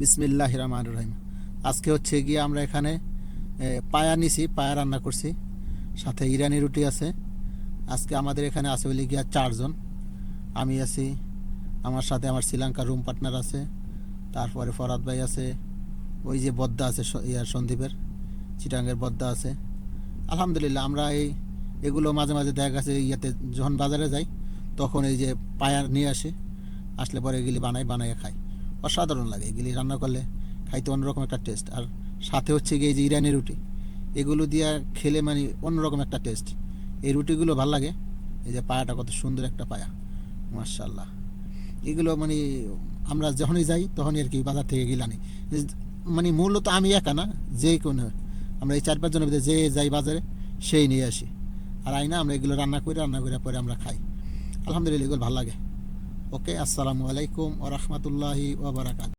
বিসমিল্লাহির রহমানির রহিম। আজকে হচ্ছে গিয়ে আমরা এখানে পায়া নিছি, পায়া রান্না করছি, সাথে ইরানি রুটি আছে। আজকে আমাদের এখানে আছে বলে গিয়া 4 জন। আমি আছি, আমার সাথে আমার শ্রীলঙ্কার রুম পার্টনার আছে, তারপরে ফরাদ ভাই আছে, ওই যে বদ্দা আছে সন্দীপের চিটাঙ্গের বদ্দা আছে। আলহামদুলিল্লাহ আমরা এগুলো মাঝে মাঝে দেখা গেছে ইয়াতে যখন বাজারে যাই তখন এই যে পায়া নিয়ে আসলে পরে এগুলি বানাইয়ে খাই। অসাধারণ লাগে এগুলি রান্না করলে, খাইতে অন্যরকম একটা টেস্ট। আর সাথে হচ্ছে গিয়ে এই যে ইরানি রুটি, এগুলো দিয়ে খেলে মানে অন্যরকম একটা টেস্ট। এই রুটিগুলো ভাল লাগে। এই যে পায়াটা কত সুন্দর একটা পায়া, মাশাআল্লাহ। এগুলো মানে আমরা যখনই যাই তখনই আর কি বাজার থেকে গিয়ে আনি। মানে মূলত আমি একা না, যে কোনো আমরা এই 4-5 জনের ভিতরে যে যাই বাজারে সেই নিয়ে আসি, আর আইনা আমরা এগুলো রান্না করে পরে আমরা খাই। আলহামদুলিল্লাহ এগুলো ভালো লাগে। ওকে, আসসালামু আলাইকুম ওয়া রাহমাতুল্লাহি ওয়া বারাকাতুহু।